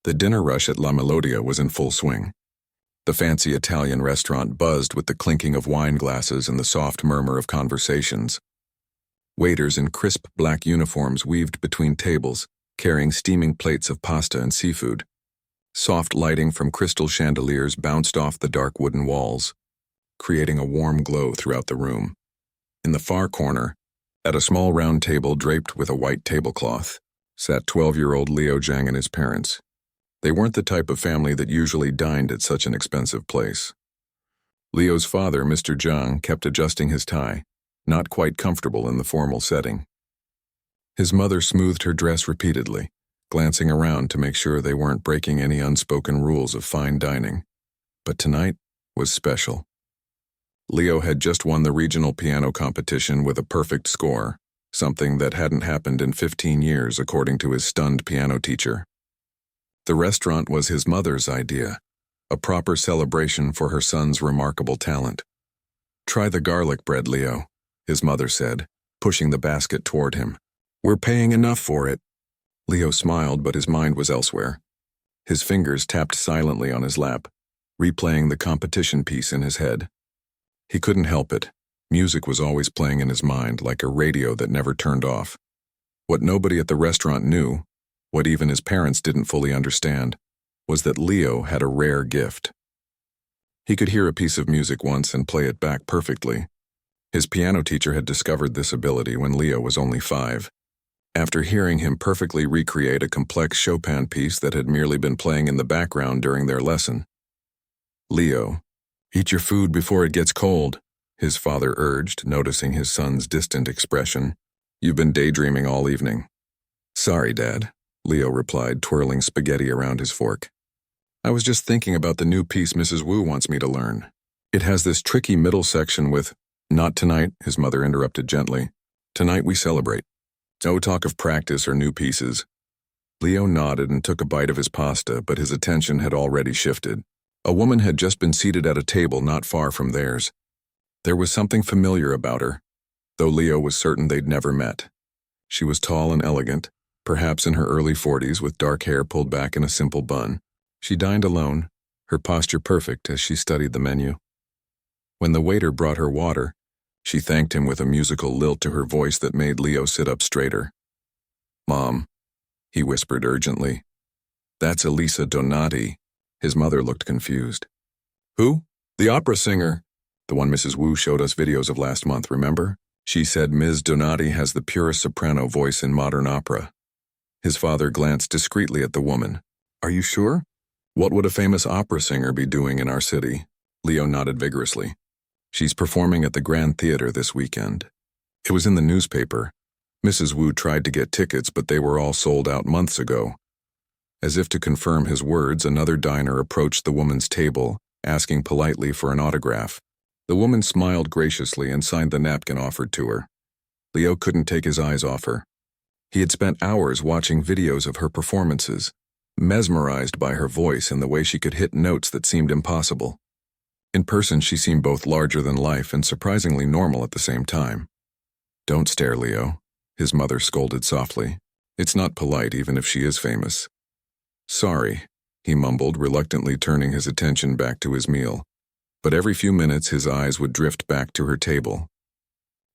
The dinner rush at La Melodia was in full swing. The fancy Italian restaurant buzzed with the clinking of wine glasses and the soft murmur of conversations. Waiters in crisp black uniforms weaved between tables, carrying steaming plates of pasta and seafood. Soft lighting from crystal chandeliers bounced off the dark wooden walls, creating a warm glow throughout the room. In the far corner, at a small round table draped with a white tablecloth, sat 12-year-old Liu Zhang and his parents. They weren't the type of family that usually dined at such an expensive place. Leo's father, Mr. Zhang, kept adjusting his tie, not quite comfortable in the formal setting. His mother smoothed her dress repeatedly, glancing around to make sure they weren't breaking any unspoken rules of fine dining. But tonight was special. Leo had just won the regional piano competition with a perfect score, something that hadn't happened in 15 years according to his stunned piano teacher. The restaurant was his mother's idea, a proper celebration for her son's remarkable talent. "Try the garlic bread, Leo," his mother said, pushing the basket toward him. "We're paying enough for it." Leo smiled, but his mind was elsewhere. His fingers tapped silently on his lap, replaying the competition piece in his head. He couldn't help it. Music was always playing in his mind, like a radio that never turned off. What nobody at the restaurant knew, what even his parents didn't fully understand, was that Leo had a rare gift. He could hear a piece of music once and play it back perfectly. His piano teacher had discovered this ability when Leo was only 5. After hearing him perfectly recreate a complex Chopin piece that had merely been playing in the background during their lesson. "Leo, eat your food before it gets cold," his father urged, noticing his son's distant expression. "You've been daydreaming all evening." "Sorry, Dad," Leo replied, twirling spaghetti around his fork. "I was just thinking about the new piece Mrs. Wu wants me to learn. It has this tricky middle section with—" "Not tonight," his mother interrupted gently. "Tonight we celebrate. No talk of practice or new pieces." Leo nodded and took a bite of his pasta, but his attention had already shifted. A woman had just been seated at a table not far from theirs. There was something familiar about her, though Leo was certain they'd never met. She was tall and elegant, perhaps in her early 40s with dark hair pulled back in a simple bun. She dined alone, her posture perfect as she studied the menu. When the waiter brought her water, she thanked him with a musical lilt to her voice that made Leo sit up straighter. "Mom," he whispered urgently. "That's Elisa Donati." His mother looked confused. "Who?" "The opera singer. The one Mrs. Wu showed us videos of last month, remember? She said Ms. Donati has the purest soprano voice in modern opera." His father glanced discreetly at the woman. "Are you sure? What would a famous opera singer be doing in our city?" Leo nodded vigorously. "She's performing at the Grand Theater this weekend. It was in the newspaper. Mrs. Wu tried to get tickets, but they were all sold out months ago." As if to confirm his words, another diner approached the woman's table, asking politely for an autograph. The woman smiled graciously and signed the napkin offered to her. Leo couldn't take his eyes off her. He had spent hours watching videos of her performances, mesmerized by her voice and the way she could hit notes that seemed impossible. In person, she seemed both larger than life and surprisingly normal at the same time. "Don't stare, Leo," his mother scolded softly. "It's not polite even if she is famous." "Sorry," he mumbled, reluctantly turning his attention back to his meal. But every few minutes his eyes would drift back to her table.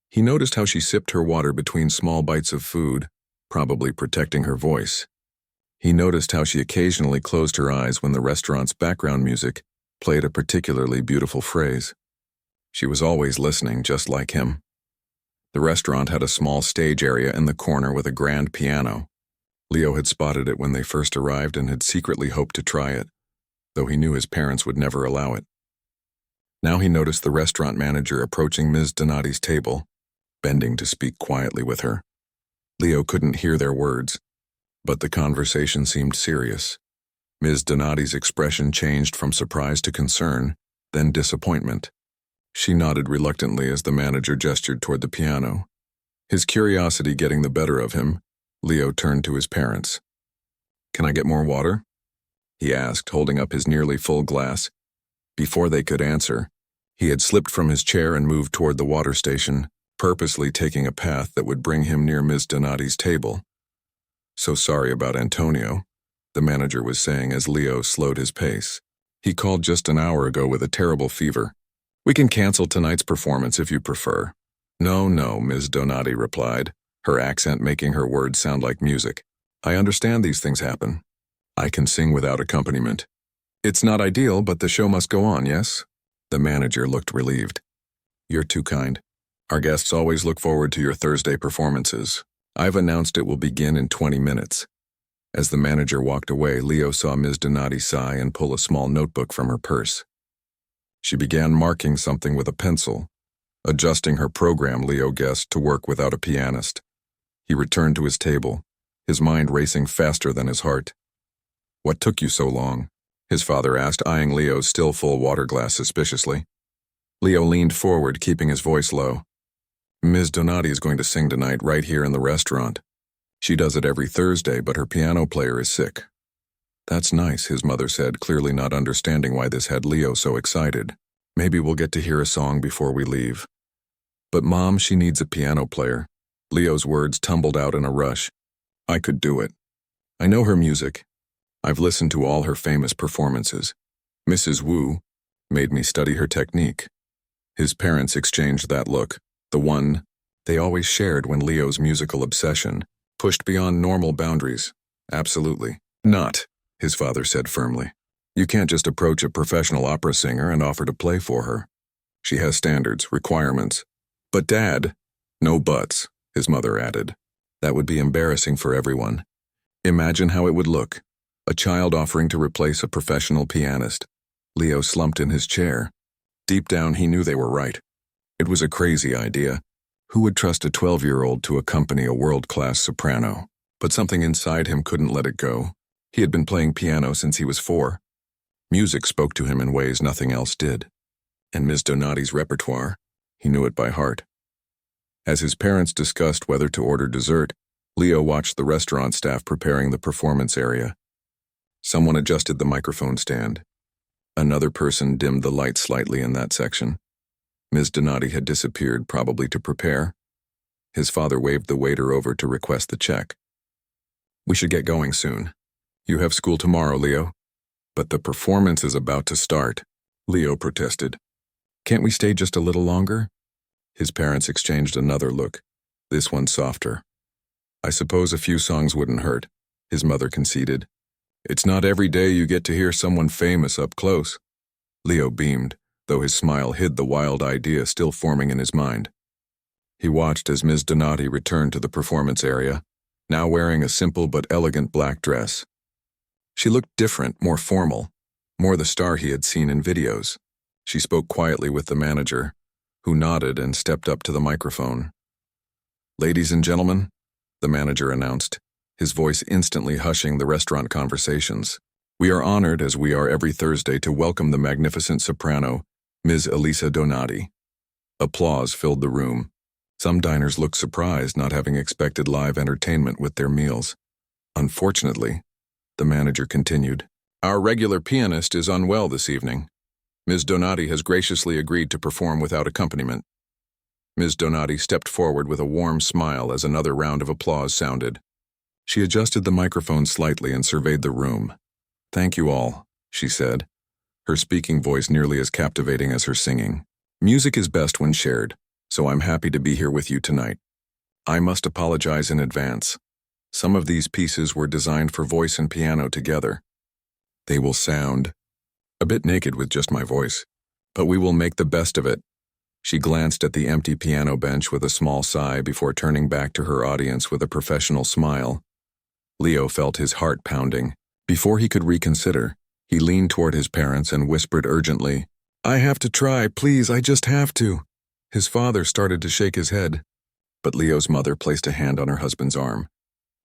He noticed how she sipped her water between small bites of food, probably protecting her voice. He noticed how she occasionally closed her eyes when the restaurant's background music played a particularly beautiful phrase. She was always listening, just like him. The restaurant had a small stage area in the corner with a grand piano. Leo had spotted it when they first arrived and had secretly hoped to try it, though he knew his parents would never allow it. Now he noticed the restaurant manager approaching Ms. Donati's table, bending to speak quietly with her. Leo couldn't hear their words, but the conversation seemed serious. Ms. Donati's expression changed from surprise to concern, then disappointment. She nodded reluctantly as the manager gestured toward the piano. His curiosity getting the better of him, Leo turned to his parents. "Can I get more water?" he asked, holding up his nearly full glass. Before they could answer, he had slipped from his chair and moved toward the water station, purposely taking a path that would bring him near Ms. Donati's table. "So sorry about Antonio," the manager was saying as Leo slowed his pace. "He called just an hour ago with a terrible fever. We can cancel tonight's performance if you prefer." "No, no," Ms. Donati replied, her accent making her words sound like music. "I understand these things happen. I can sing without accompaniment. It's not ideal, but the show must go on, yes?" The manager looked relieved. "You're too kind. Our guests always look forward to your Thursday performances. I've announced it will begin in 20 minutes. As the manager walked away, Leo saw Ms. Donati sigh and pull a small notebook from her purse. She began marking something with a pencil, adjusting her program, Leo guessed, to work without a pianist. He returned to his table, his mind racing faster than his heart. "What took you so long?" his father asked, eyeing Leo's still full water glass suspiciously. Leo leaned forward, keeping his voice low. "Ms. Donati is going to sing tonight right here in the restaurant. She does it every Thursday, but her piano player is sick." "That's nice," his mother said, clearly not understanding why this had Leo so excited. "Maybe we'll get to hear a song before we leave." "But Mom, she needs a piano player." Leo's words tumbled out in a rush. "I could do it. I know her music. I've listened to all her famous performances. Mrs. Wu made me study her technique." His parents exchanged that look, the one they always shared when Leo's musical obsession pushed beyond normal boundaries. "Absolutely not," his father said firmly. "You can't just approach a professional opera singer and offer to play for her. She has standards, requirements." "But Dad—" "No buts," his mother added. "That would be embarrassing for everyone. Imagine how it would look. A child offering to replace a professional pianist." Leo slumped in his chair. Deep down, he knew they were right. It was a crazy idea. Who would trust a 12-year-old to accompany a world-class soprano? But something inside him couldn't let it go. He had been playing piano since he was 4. Music spoke to him in ways nothing else did. And Ms. Donati's repertoire, he knew it by heart. As his parents discussed whether to order dessert, Leo watched the restaurant staff preparing the performance area. Someone adjusted the microphone stand. Another person dimmed the light slightly in that section. Ms. Donati had disappeared, probably to prepare. His father waved the waiter over to request the check. "We should get going soon. You have school tomorrow, Leo." "But the performance is about to start," Leo protested. "Can't we stay just a little longer?" His parents exchanged another look, this one softer. "I suppose a few songs wouldn't hurt," his mother conceded. "It's not every day you get to hear someone famous up close." Leo beamed, though his smile hid the wild idea still forming in his mind. He watched as Ms. Donati returned to the performance area, now wearing a simple but elegant black dress. She looked different, more formal, more the star he had seen in videos. She spoke quietly with the manager, who nodded and stepped up to the microphone. "Ladies and gentlemen," the manager announced, his voice instantly hushing the restaurant conversations. "We are honored, as we are every Thursday, to welcome the magnificent soprano, Ms. Elisa Donati." Applause filled the room. Some diners looked surprised, not having expected live entertainment with their meals. "Unfortunately," the manager continued, "our regular pianist is unwell this evening. Ms. Donati has graciously agreed to perform without accompaniment." Ms. Donati stepped forward with a warm smile as another round of applause sounded. She adjusted the microphone slightly and surveyed the room. "Thank you all," she said, her speaking voice nearly as captivating as her singing. "Music is best when shared, so I'm happy to be here with you tonight. I must apologize in advance. Some of these pieces were designed for voice and piano together. They will sound a bit naked with just my voice, but we will make the best of it." She glanced at the empty piano bench with a small sigh before turning back to her audience with a professional smile. Leo felt his heart pounding. Before he could reconsider, he leaned toward his parents and whispered urgently, "I have to try, please, I just have to." His father started to shake his head, but Leo's mother placed a hand on her husband's arm.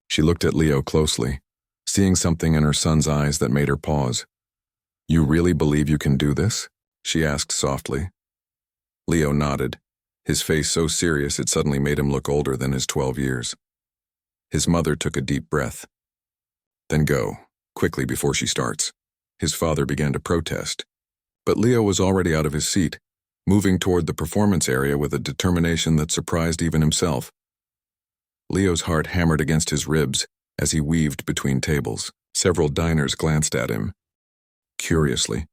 She looked at Leo closely, seeing something in her son's eyes that made her pause. "You really believe you can do this?" she asked softly. Leo nodded, his face so serious it suddenly made him look older than his 12 years. His mother took a deep breath. "Then go, quickly before she starts." His father began to protest, but Leo was already out of his seat, moving toward the performance area with a determination that surprised even himself. Leo's heart hammered against his ribs as he weaved between tables. Several diners glanced at him. Curiously,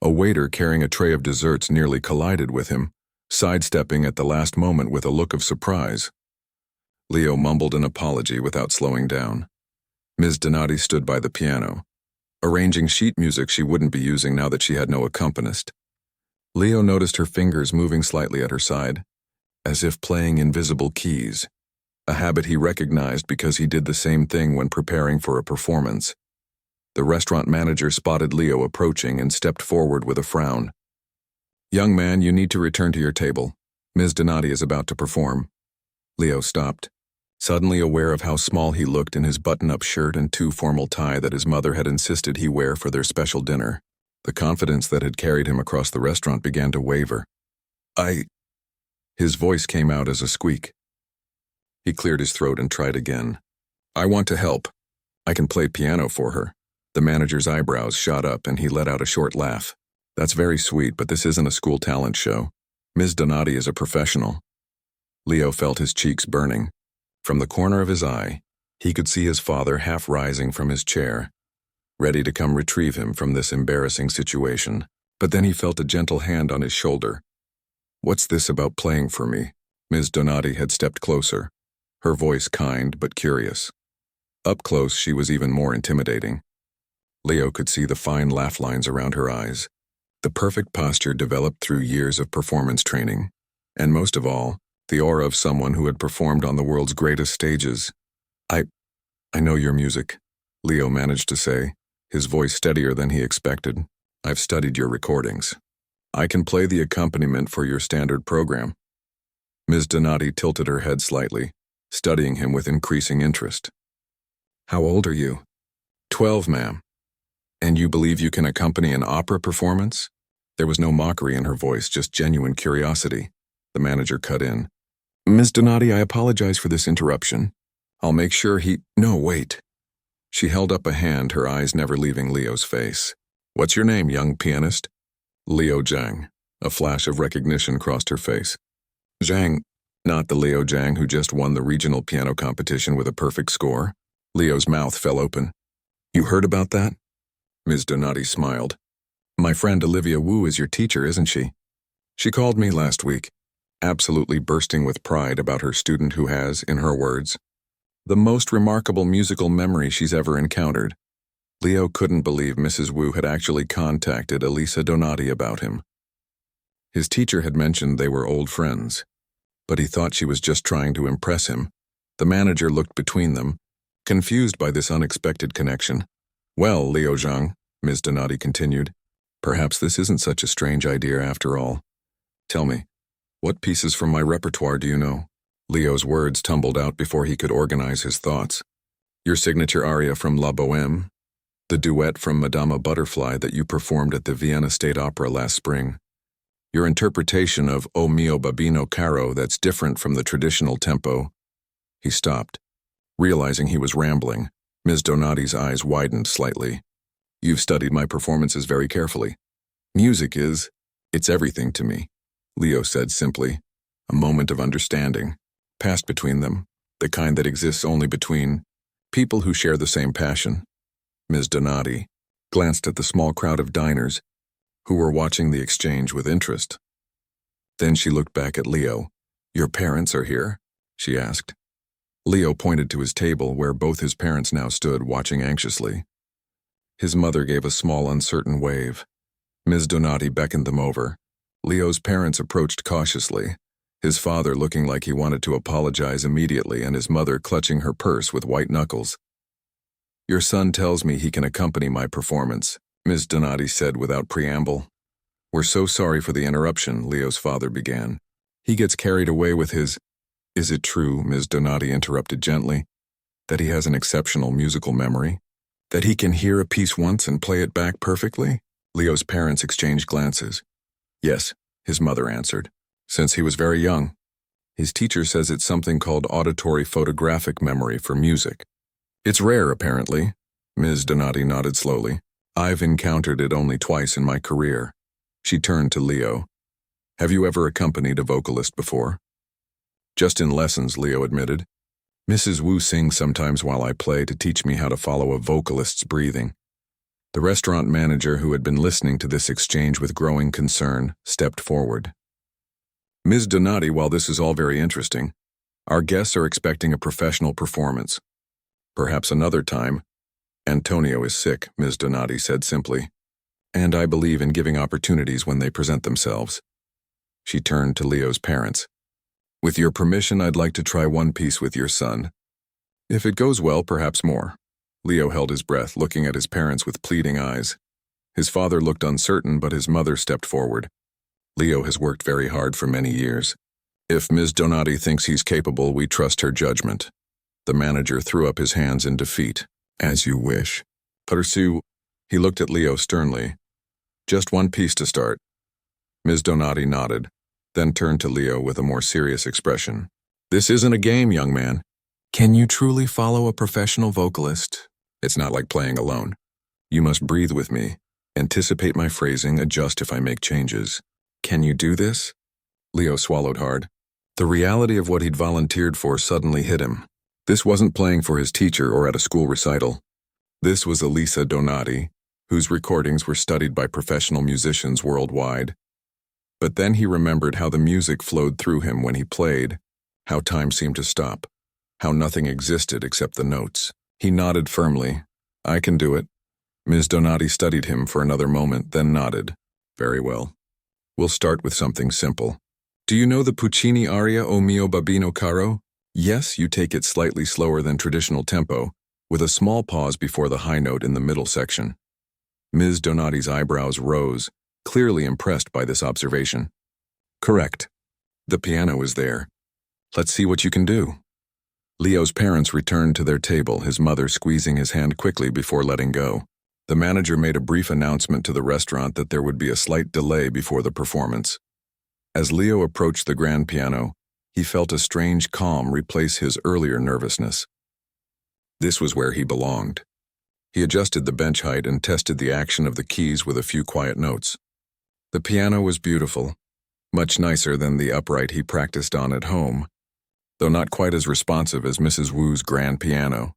a waiter carrying a tray of desserts nearly collided with him, sidestepping at the last moment with a look of surprise. Leo mumbled an apology without slowing down. Ms. Donati stood by the piano, arranging sheet music she wouldn't be using now that she had no accompanist. Leo noticed her fingers moving slightly at her side, as if playing invisible keys, a habit he recognized because he did the same thing when preparing for a performance. The restaurant manager spotted Leo approaching and stepped forward with a frown. "Young man, you need to return to your table. Ms. Donati is about to perform." Leo stopped, suddenly aware of how small he looked in his button-up shirt and too formal tie that his mother had insisted he wear for their special dinner. The confidence that had carried him across the restaurant began to waver. His voice came out as a squeak. He cleared his throat and tried again. "I want to help. I can play piano for her." The manager's eyebrows shot up and he let out a short laugh. "That's very sweet, but this isn't a school talent show. Ms. Donati is a professional." Leo felt his cheeks burning. From the corner of his eye, he could see his father half rising from his chair, ready to come retrieve him from this embarrassing situation. But then he felt a gentle hand on his shoulder. "What's this about playing for me?" Ms. Donati had stepped closer, her voice kind but curious. Up close, she was even more intimidating. Leo could see the fine laugh lines around her eyes, the perfect posture developed through years of performance training, and most of all, the aura of someone who had performed on the world's greatest stages. I know your music," Leo managed to say, his voice steadier than he expected. "I've studied your recordings. I can play the accompaniment for your standard program." Ms. Donati tilted her head slightly, studying him with increasing interest. "How old are you?" 12, ma'am." "And you believe you can accompany an opera performance?" There was no mockery in her voice, just genuine curiosity. The manager cut in. "Ms. Donati, I apologize for this interruption. I'll make sure No, wait." She held up a hand, her eyes never leaving Leo's face. "What's your name, young pianist?" "Leo Zhang." A flash of recognition crossed her face. "Zhang, not the Leo Zhang who just won the regional piano competition with a perfect score?" Leo's mouth fell open. "You heard about that?" Ms. Donati smiled. "My friend Olivia Wu is your teacher, isn't she? She called me last week, absolutely bursting with pride about her student who has, in her words, the most remarkable musical memory she's ever encountered." Leo couldn't believe Mrs. Wu had actually contacted Elisa Donati about him. His teacher had mentioned they were old friends, but he thought she was just trying to impress him. The manager looked between them, confused by this unexpected connection. "Well, Leo Zhang," Ms. Donati continued, "perhaps this isn't such a strange idea after all. Tell me, what pieces from my repertoire do you know?" Leo's words tumbled out before he could organize his thoughts. "Your signature aria from La Bohème, the duet from Madama Butterfly that you performed at the Vienna State Opera last spring, your interpretation of O mio babino caro that's different from the traditional tempo." He stopped, realizing he was rambling. Ms. Donati's eyes widened slightly. "You've studied my performances very carefully. It's everything to me," Leo said simply. A moment of understanding passed between them, the kind that exists only between people who share the same passion. Ms. Donati glanced at the small crowd of diners who were watching the exchange with interest. Then she looked back at Leo. "Your parents are here?" she asked. Leo pointed to his table where both his parents now stood, watching anxiously. His mother gave a small, uncertain wave. Ms. Donati beckoned them over. Leo's parents approached cautiously, his father looking like he wanted to apologize immediately and his mother clutching her purse with white knuckles. "Your son tells me he can accompany my performance," Ms. Donati said without preamble. "We're so sorry for the interruption," Leo's father began. "He gets carried away with his—" "Is it true," Ms. Donati interrupted gently, "that he has an exceptional musical memory? That he can hear a piece once and play it back perfectly?" Leo's parents exchanged glances. "Yes," his mother answered, "since he was very young. His teacher says it's something called auditory photographic memory for music. It's rare, apparently." Ms. Donati nodded slowly. "I've encountered it only twice in my career." She turned to Leo. "Have you ever accompanied a vocalist before?" "Just in lessons," Leo admitted. Mrs. Wu sings sometimes while I play to teach me how to follow a vocalist's breathing. The restaurant manager, who had been listening to this exchange with growing concern, stepped forward. Ms. Donati, while this is all very interesting, our guests are expecting a professional performance. Perhaps another time. Antonio is sick, Ms. Donati said simply, and I believe in giving opportunities when they present themselves. She turned to Leo's parents. With your permission, I'd like to try one piece with your son. If it goes well, perhaps more. Leo held his breath, looking at his parents with pleading eyes. His father looked uncertain, but his mother stepped forward. Leo has worked very hard for many years. If Ms. Donati thinks he's capable, we trust her judgment. The manager threw up his hands in defeat. As you wish. Pursue. He looked at Leo sternly. Just one piece to start. Ms. Donati nodded, then turned to Leo with a more serious expression. This isn't a game, young man. Can you truly follow a professional vocalist? It's not like playing alone. You must breathe with me, anticipate my phrasing, adjust if I make changes. Can you do this? Leo swallowed hard. The reality of what he'd volunteered for suddenly hit him. This wasn't playing for his teacher or at a school recital. This was Elisa Donati, whose recordings were studied by professional musicians worldwide. But then he remembered how the music flowed through him when he played, how time seemed to stop, how nothing existed except the notes. He nodded firmly. I can do it. Ms. Donati studied him for another moment, then nodded. Very well. We'll start with something simple. Do you know the Puccini aria O mio babbino caro? Yes, you take it slightly slower than traditional tempo, with a small pause before the high note in the middle section. Ms. Donati's eyebrows rose, clearly impressed by this observation. Correct. The piano is there. Let's see what you can do. Leo's parents returned to their table, his mother squeezing his hand quickly before letting go. The manager made a brief announcement to the restaurant that there would be a slight delay before the performance. As Leo approached the grand piano, he felt a strange calm replace his earlier nervousness. This was where he belonged. He adjusted the bench height and tested the action of the keys with a few quiet notes. The piano was beautiful, much nicer than the upright he practiced on at home, though not quite as responsive as Mrs. Wu's grand piano.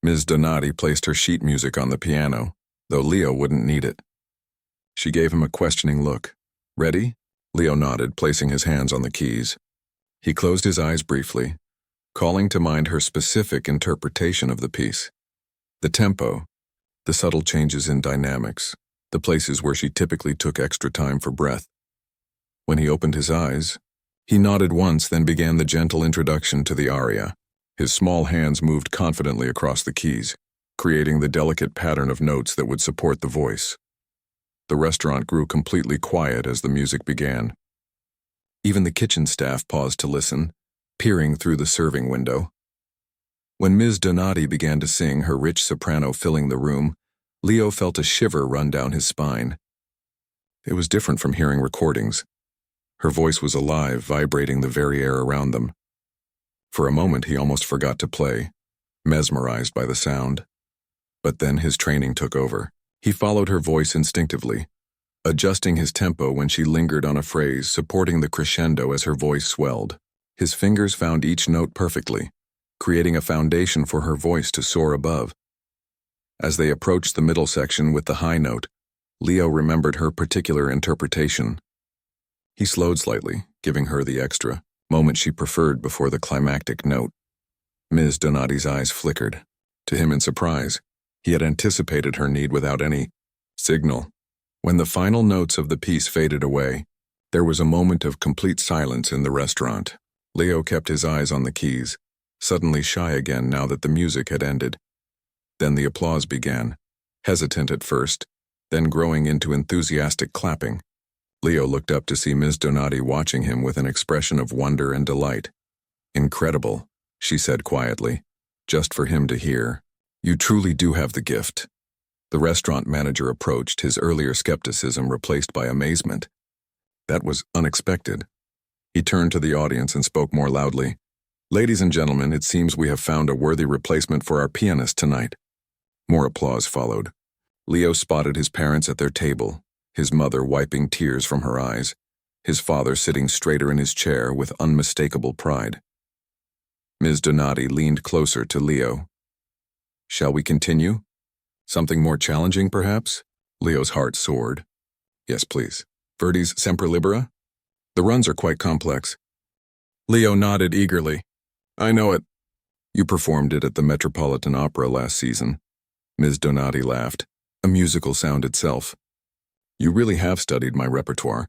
Ms. Donati placed her sheet music on the piano, though Leo wouldn't need it. She gave him a questioning look. Ready? Leo nodded, placing his hands on the keys. He closed his eyes briefly, calling to mind her specific interpretation of the piece. The tempo, the subtle changes in dynamics, the places where she typically took extra time for breath. When he opened his eyes, he nodded once, then began the gentle introduction to the aria. His small hands moved confidently across the keys, creating the delicate pattern of notes that would support the voice. The restaurant grew completely quiet as the music began. Even the kitchen staff paused to listen, peering through the serving window. When Ms. Donati began to sing, her rich soprano filling the room, Leo felt a shiver run down his spine. It was different from hearing recordings. Her voice was alive, vibrating the very air around them. For a moment, he almost forgot to play, mesmerized by the sound. But then his training took over. He followed her voice instinctively, adjusting his tempo when she lingered on a phrase, supporting the crescendo as her voice swelled. His fingers found each note perfectly, creating a foundation for her voice to soar above. As they approached the middle section with the high note, Leo remembered her particular interpretation. He slowed slightly, giving her the extra moment she preferred before the climactic note. Ms. Donati's eyes flickered. To him in surprise, he had anticipated her need without any signal. When the final notes of the piece faded away, there was a moment of complete silence in the restaurant. Leo kept his eyes on the keys, suddenly shy again now that the music had ended. Then the applause began, hesitant at first, then growing into enthusiastic clapping. Leo looked up to see Ms. Donati watching him with an expression of wonder and delight. Incredible, she said quietly, just for him to hear. You truly do have the gift. The restaurant manager approached, his earlier skepticism replaced by amazement. That was unexpected. He turned to the audience and spoke more loudly. Ladies and gentlemen, it seems we have found a worthy replacement for our pianist tonight. More applause followed. Leo spotted his parents at their table, his mother wiping tears from her eyes, his father sitting straighter in his chair with unmistakable pride. Ms. Donati leaned closer to Leo. Shall we continue? Something more challenging, perhaps? Leo's heart soared. Yes, please. Verdi's Semper Libera? The runs are quite complex. Leo nodded eagerly. I know it. You performed it at the Metropolitan Opera last season. Ms. Donati laughed, a musical sound itself. You really have studied my repertoire.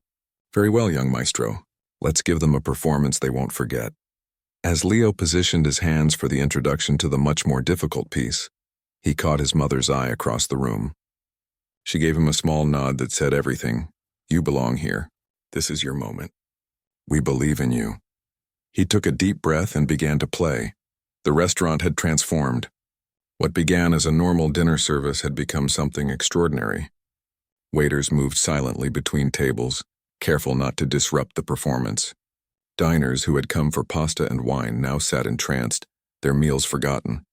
Very well, young maestro. Let's give them a performance they won't forget. As Leo positioned his hands for the introduction to the much more difficult piece, he caught his mother's eye across the room. She gave him a small nod that said everything. You belong here. This is your moment. We believe in you. He took a deep breath and began to play. The restaurant had transformed. What began as a normal dinner service had become something extraordinary. Waiters moved silently between tables, careful not to disrupt the performance. Diners who had come for pasta and wine now sat entranced, their meals forgotten.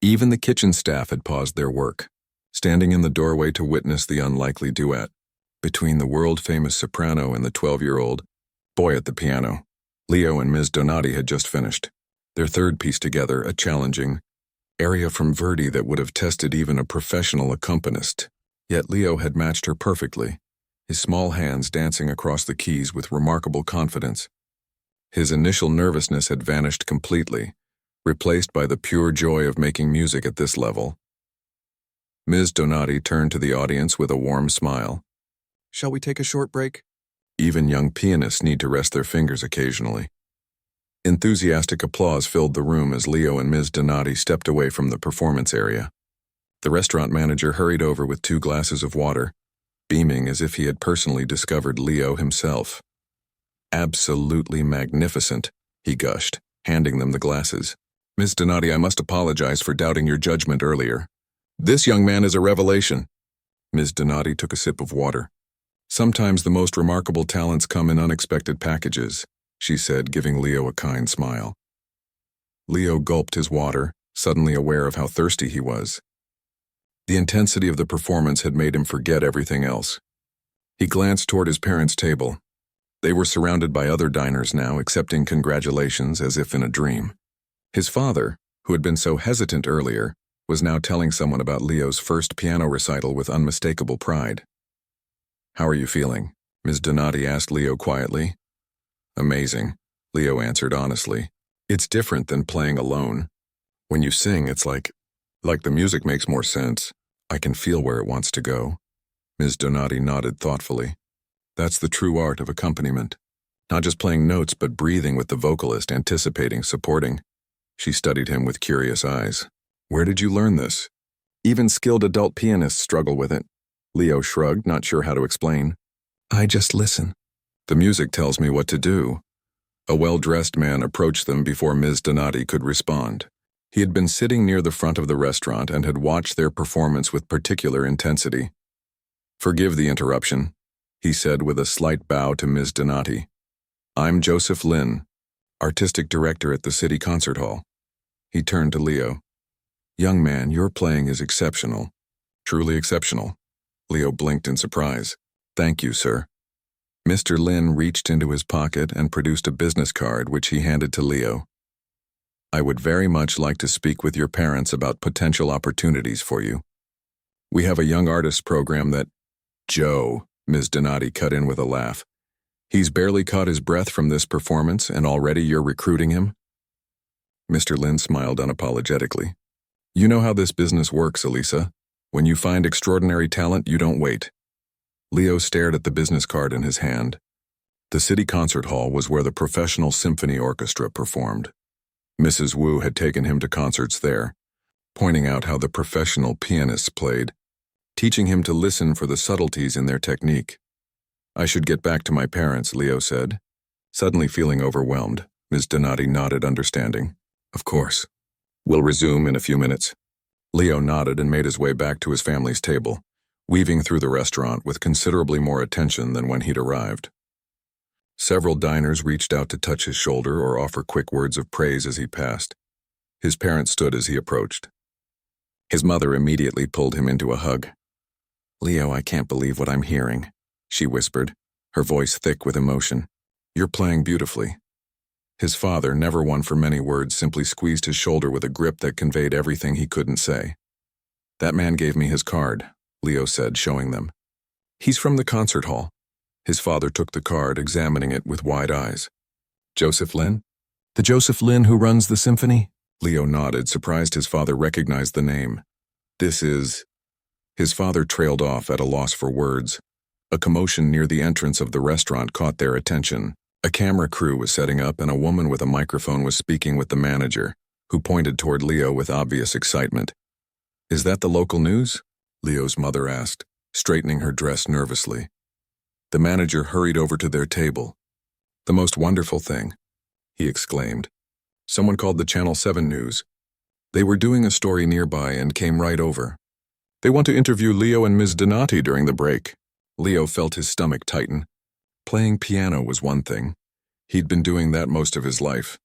Even the kitchen staff had paused their work, standing in the doorway to witness the unlikely duet between the world-famous soprano and the 12-year-old boy at the piano. Leo and Ms. Donati had just finished. Their third piece together, a challenging aria from Verdi that would have tested even a professional accompanist. Yet Leo had matched her perfectly, his small hands dancing across the keys with remarkable confidence. His initial nervousness had vanished completely, replaced by the pure joy of making music at this level. Ms. Donati turned to the audience with a warm smile. Shall we take a short break? Even young pianists need to rest their fingers occasionally. Enthusiastic applause filled the room as Leo and Ms. Donati stepped away from the performance area. The restaurant manager hurried over with 2 glasses of water, beaming as if he had personally discovered Leo himself. Absolutely magnificent, he gushed, handing them the glasses. Ms. Donati, I must apologize for doubting your judgment earlier. This young man is a revelation. Ms. Donati took a sip of water. Sometimes the most remarkable talents come in unexpected packages, she said, giving Leo a kind smile. Leo gulped his water, suddenly aware of how thirsty he was. The intensity of the performance had made him forget everything else. He glanced toward his parents' table. They were surrounded by other diners now, accepting congratulations as if in a dream. His father, who had been so hesitant earlier, was now telling someone about Leo's first piano recital with unmistakable pride. How are you feeling? Ms. Donati asked Leo quietly. Amazing, Leo answered honestly. It's different than playing alone. When you sing, it's like the music makes more sense. I can feel where it wants to go. Ms. Donati nodded thoughtfully. That's the true art of accompaniment. Not just playing notes, but breathing with the vocalist, anticipating, supporting. She studied him with curious eyes. Where did you learn this? Even skilled adult pianists struggle with it. Leo shrugged, not sure how to explain. I just listen. The music tells me what to do. A well-dressed man approached them before Ms. Donati could respond. He had been sitting near the front of the restaurant and had watched their performance with particular intensity. Forgive the interruption, he said with a slight bow to Ms. Donati. I'm Joseph Lin, artistic director at the City Concert Hall. He turned to Leo. Young man, your playing is exceptional. Truly exceptional. Leo blinked in surprise. Thank you, sir. Mr. Lin reached into his pocket and produced a business card which he handed to Leo. I would very much like to speak with your parents about potential opportunities for you. We have a young artists program that... Joe, Ms. Donati cut in with a laugh. He's barely caught his breath from this performance and already you're recruiting him? Mr. Lin smiled unapologetically. You know how this business works, Elisa. When you find extraordinary talent, you don't wait. Leo stared at the business card in his hand. The City Concert Hall was where the professional symphony orchestra performed. Mrs. Wu had taken him to concerts there, pointing out how the professional pianists played, teaching him to listen for the subtleties in their technique. I should get back to my parents, Leo said. Suddenly feeling overwhelmed, Ms. Donati nodded understanding. Of course. We'll resume in a few minutes. Leo nodded and made his way back to his family's table, weaving through the restaurant with considerably more attention than when he'd arrived. Several diners reached out to touch his shoulder or offer quick words of praise as he passed. His parents stood as he approached. His mother immediately pulled him into a hug. Leo, I can't believe what I'm hearing, she whispered, her voice thick with emotion. You're playing beautifully. His father, never one for many words, simply squeezed his shoulder with a grip that conveyed everything he couldn't say. "That man gave me his card," Leo said, showing them. "He's from the concert hall." His father took the card, examining it with wide eyes. "Joseph Lin? The Joseph Lin who runs the symphony?" Leo nodded, surprised his father recognized the name. "This is—" His father trailed off at a loss for words. A commotion near the entrance of the restaurant caught their attention. A camera crew was setting up and a woman with a microphone was speaking with the manager, who pointed toward Leo with obvious excitement. "Is that the local news?" Leo's mother asked, straightening her dress nervously. The manager hurried over to their table. "The most wonderful thing," he exclaimed. "Someone called the Channel 7 News. They were doing a story nearby and came right over. They want to interview Leo and Ms. Donati during the break." Leo felt his stomach tighten. Playing piano was one thing. He'd been doing that most of his life.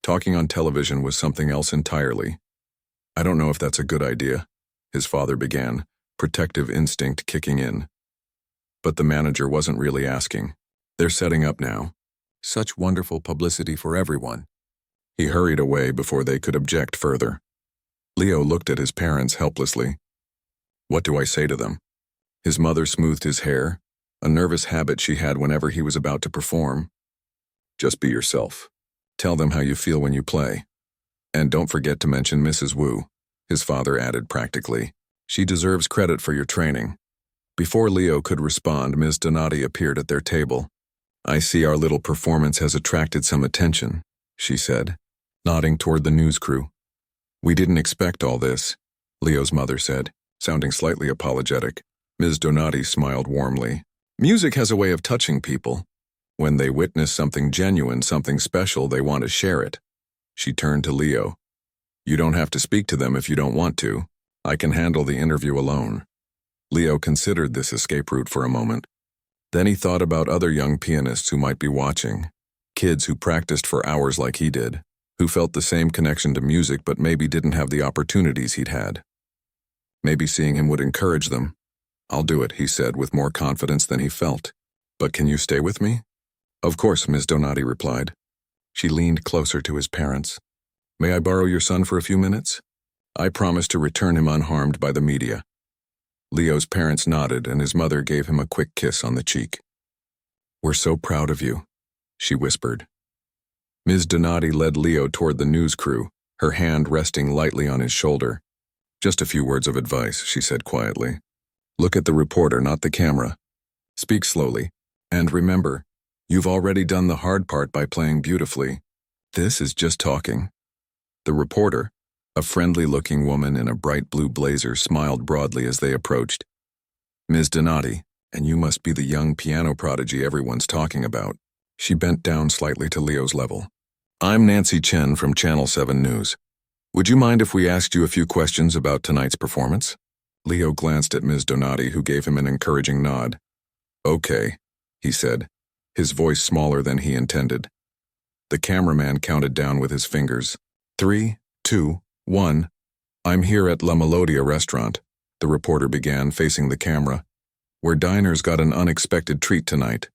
Talking on television was something else entirely. "I don't know if that's a good idea," his father began, protective instinct kicking in. But the manager wasn't really asking. "They're setting up now. Such wonderful publicity for everyone." He hurried away before they could object further. Leo looked at his parents helplessly. "What do I say to them?" His mother smoothed his hair, a nervous habit she had whenever he was about to perform. "Just be yourself. Tell them how you feel when you play. And don't forget to mention Mrs. Wu," his father added practically. "She deserves credit for your training." Before Leo could respond, Ms. Donati appeared at their table. "I see our little performance has attracted some attention," she said, nodding toward the news crew. "We didn't expect all this," Leo's mother said, sounding slightly apologetic. Ms. Donati smiled warmly. "Music has a way of touching people. When they witness something genuine, something special, they want to share it." She turned to Leo. "You don't have to speak to them if you don't want to. I can handle the interview alone." Leo considered this escape route for a moment. Then he thought about other young pianists who might be watching. Kids who practiced for hours like he did, who felt the same connection to music but maybe didn't have the opportunities he'd had. Maybe seeing him would encourage them. "I'll do it," he said with more confidence than he felt. "But can you stay with me?" "Of course," Ms. Donati replied. She leaned closer to his parents. "May I borrow your son for a few minutes? I promise to return him unharmed by the media." Leo's parents nodded and his mother gave him a quick kiss on the cheek. "We're so proud of you," she whispered. Ms. Donati led Leo toward the news crew, her hand resting lightly on his shoulder. "Just a few words of advice," she said quietly. "Look at the reporter, not the camera. Speak slowly. And remember, you've already done the hard part by playing beautifully. This is just talking." The reporter, a friendly-looking woman in a bright blue blazer, smiled broadly as they approached. "Ms. Donati, and you must be the young piano prodigy everyone's talking about." She bent down slightly to Leo's level. "I'm Nancy Chen from Channel 7 News. Would you mind if we asked you a few questions about tonight's performance?" Leo glanced at Ms. Donati, who gave him an encouraging nod. "Okay," he said, his voice smaller than he intended. The cameraman counted down with his fingers. 3, 2, 1. "I'm here at La Melodia restaurant," the reporter began, facing the camera, "where diners got an unexpected treat tonight.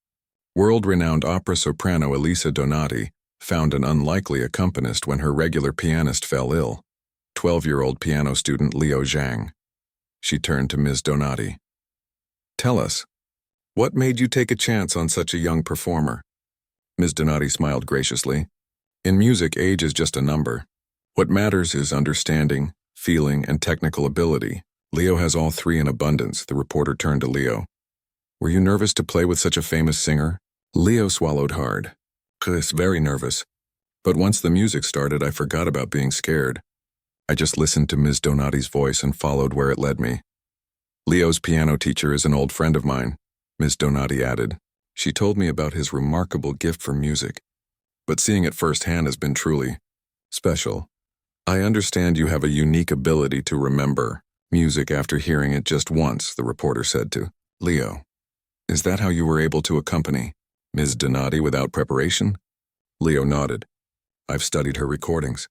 World-renowned opera soprano Elisa Donati found an unlikely accompanist when her regular pianist fell ill. 12-year-old piano student Leo Zhang." She turned to Ms. Donati. "Tell us, what made you take a chance on such a young performer?" Ms. Donati smiled graciously. "In music, age is just a number. What matters is understanding, feeling, and technical ability. Leo has all three in abundance." The reporter turned to Leo. "Were you nervous to play with such a famous singer?" Leo swallowed hard. "Chris, very nervous. But once the music started, I forgot about being scared. I just listened to Ms. Donati's voice and followed where it led me. Leo's piano teacher is an old friend of mine," Ms. Donati added. "She told me about his remarkable gift for music. But seeing it firsthand has been truly special. I understand you have a unique ability to remember music after hearing it just once," the reporter said to Leo. "Is that how you were able to accompany Ms. Donati without preparation?" Leo nodded. "I've studied her recordings.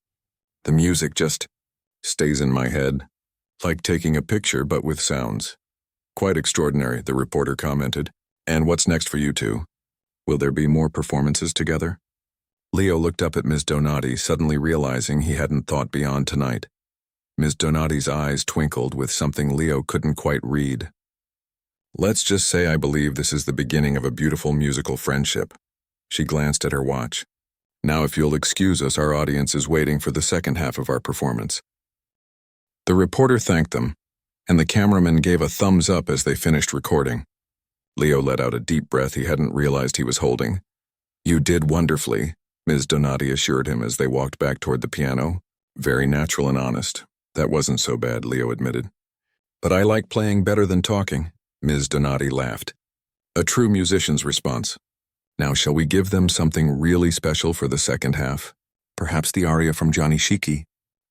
The music just stays in my head, like taking a picture but with sounds." "Quite extraordinary," the reporter commented. "And what's next for you two? Will there be more performances together?" Leo looked up at Ms. Donati, suddenly realizing he hadn't thought beyond tonight. Ms. Donati's eyes twinkled with something Leo couldn't quite read. Let's just say I believe this is the beginning of a beautiful musical friendship. She glanced at her watch. Now if you'll excuse us, our audience is waiting for the second half of our performance. The reporter thanked them, and the cameraman gave a thumbs up as they finished recording. Leo let out a deep breath he hadn't realized he was holding. You did wonderfully, Ms. Donati assured him as they walked back toward the piano. Very natural and honest. That wasn't so bad, Leo admitted. But I like playing better than talking, Ms. Donati laughed. A true musician's response. Now shall we give them something really special for the second half? Perhaps the aria from Johnny Shiki?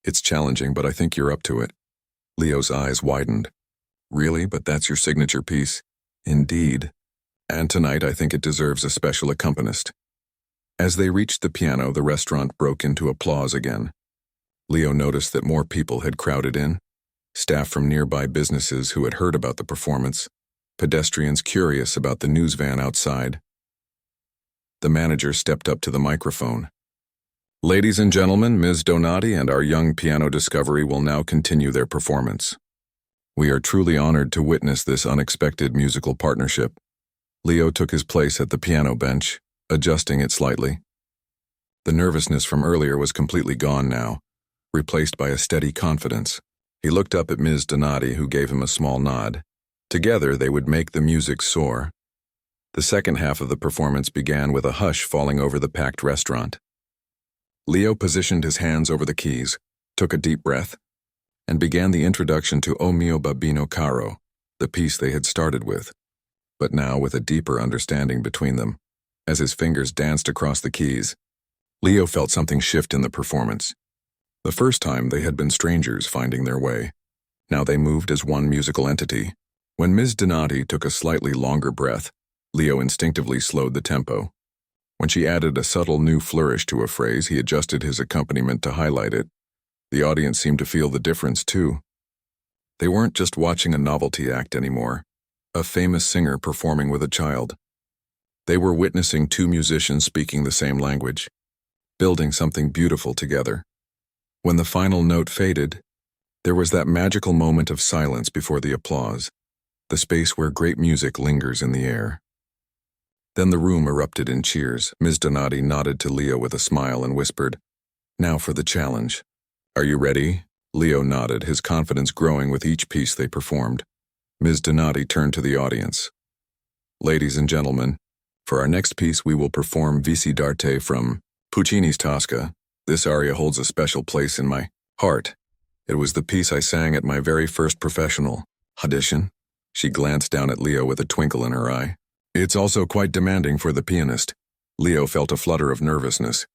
It's challenging, but I think you're up to it. Leo's eyes widened. Really? But that's your signature piece? Indeed. And tonight I think it deserves a special accompanist. As they reached the piano, the restaurant broke into applause again. Leo noticed that more people had crowded in. Staff from nearby businesses who had heard about the performance. Pedestrians curious about the news van outside. The manager stepped up to the microphone. Ladies and gentlemen, Ms. Donati and our young piano discovery will now continue their performance. We are truly honored to witness this unexpected musical partnership. Leo took his place at the piano bench, adjusting it slightly. The nervousness from earlier was completely gone now, replaced by a steady confidence. He looked up at Ms. Donati, who gave him a small nod. Together they would make the music soar. The second half of the performance began with a hush falling over the packed restaurant. Leo positioned his hands over the keys, took a deep breath, and began the introduction to O mio babbino caro, the piece they had started with, but now with a deeper understanding between them. As his fingers danced across the keys, Leo felt something shift in the performance. The first time they had been strangers finding their way. Now they moved as one musical entity. When Ms. Donati took a slightly longer breath, Leo instinctively slowed the tempo. When she added a subtle new flourish to a phrase, he adjusted his accompaniment to highlight it. The audience seemed to feel the difference, too. They weren't just watching a novelty act anymore, a famous singer performing with a child. They were witnessing two musicians speaking the same language, building something beautiful together. When the final note faded, there was that magical moment of silence before the applause, the space where great music lingers in the air. Then the room erupted in cheers. Ms. Donati nodded to Leo with a smile and whispered, Now for the challenge. Are you ready? Leo nodded, his confidence growing with each piece they performed. Ms. Donati turned to the audience. Ladies and gentlemen, for our next piece we will perform Vici d'arte from Puccini's Tosca. This aria holds a special place in my heart. It was the piece I sang at my very first professional audition. She glanced down at Leo with a twinkle in her eye. It's also quite demanding for the pianist. Leo felt a flutter of nervousness.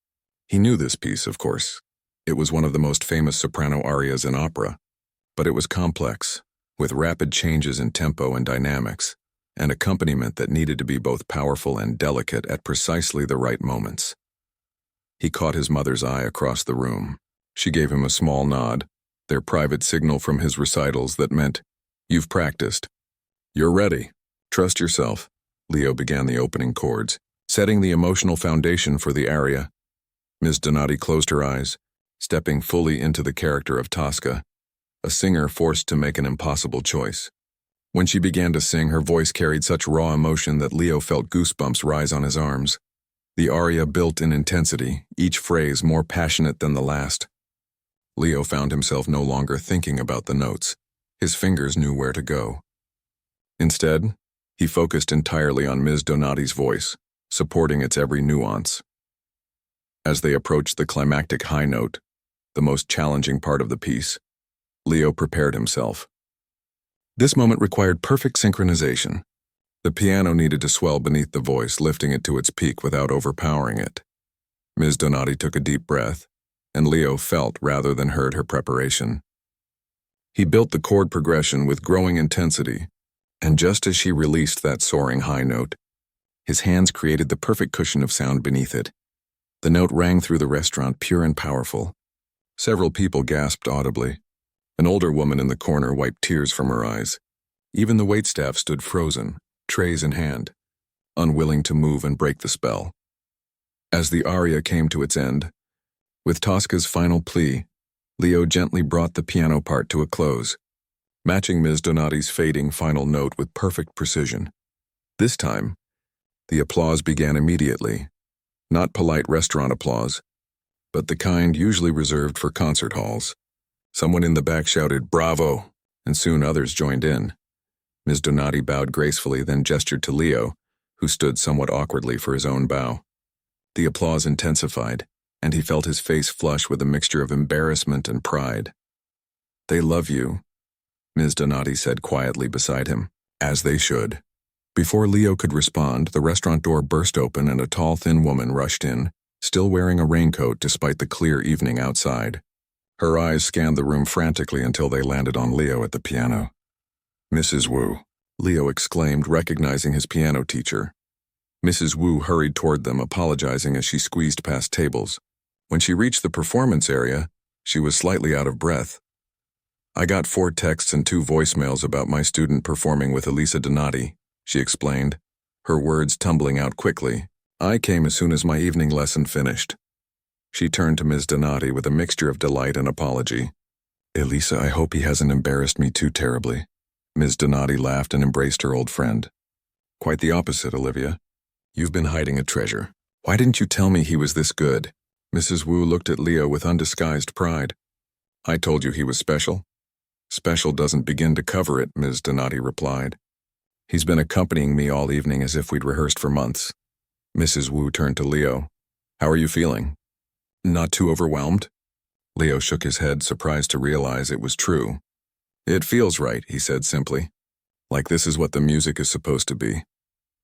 He knew this piece, of course. It was one of the most famous soprano arias in opera. But it was complex, with rapid changes in tempo and dynamics, and accompaniment that needed to be both powerful and delicate at precisely the right moments. He caught his mother's eye across the room. She gave him a small nod, their private signal from his recitals that meant, You've practiced. You're ready. Trust yourself. Leo began the opening chords, setting the emotional foundation for the aria. Ms. Donati closed her eyes, stepping fully into the character of Tosca, a singer forced to make an impossible choice. When she began to sing, her voice carried such raw emotion that Leo felt goosebumps rise on his arms. The aria built in intensity, each phrase more passionate than the last. Leo found himself no longer thinking about the notes. His fingers knew where to go. Instead, he focused entirely on Ms. Donati's voice, supporting its every nuance. As they approached the climactic high note, the most challenging part of the piece, Leo prepared himself. This moment required perfect synchronization. The piano needed to swell beneath the voice, lifting it to its peak without overpowering it. Ms. Donati took a deep breath, and Leo felt rather than heard her preparation. He built the chord progression with growing intensity, and just as she released that soaring high note, his hands created the perfect cushion of sound beneath it. The note rang through the restaurant, pure and powerful. Several people gasped audibly. An older woman in the corner wiped tears from her eyes. Even the waitstaff stood frozen, trays in hand, unwilling to move and break the spell. As the aria came to its end, with Tosca's final plea, Leo gently brought the piano part to a close, matching Ms. Donati's fading final note with perfect precision. This time, the applause began immediately, not polite restaurant applause, but the kind usually reserved for concert halls. Someone in the back shouted, "Bravo!" and soon others joined in. Ms. Donati bowed gracefully, then gestured to Leo, who stood somewhat awkwardly for his own bow. The applause intensified, and he felt his face flush with a mixture of embarrassment and pride. "They love you," Ms. Donati said quietly beside him, "as they should." Before Leo could respond, the restaurant door burst open and a tall, thin woman rushed in, still wearing a raincoat despite the clear evening outside. Her eyes scanned the room frantically until they landed on Leo at the piano. "Mrs. Wu," Leo exclaimed, recognizing his piano teacher. Mrs. Wu hurried toward them, apologizing as she squeezed past tables. When she reached the performance area, she was slightly out of breath. "I got 4 texts and 2 voicemails about my student performing with Elisa Donati," she explained, her words tumbling out quickly. "I came as soon as my evening lesson finished." She turned to Ms. Donati with a mixture of delight and apology. "Elisa, I hope he hasn't embarrassed me too terribly." Ms. Donati laughed and embraced her old friend. "Quite the opposite, Olivia. You've been hiding a treasure. Why didn't you tell me he was this good?" Mrs. Wu looked at Leo with undisguised pride. "I told you he was special." "Special doesn't begin to cover it," Ms. Donati replied. "He's been accompanying me all evening as if we'd rehearsed for months." Mrs. Wu turned to Leo. "How are you feeling? Not too overwhelmed?" Leo shook his head, surprised to realize it was true. "It feels right," he said simply. "Like this is what the music is supposed to be."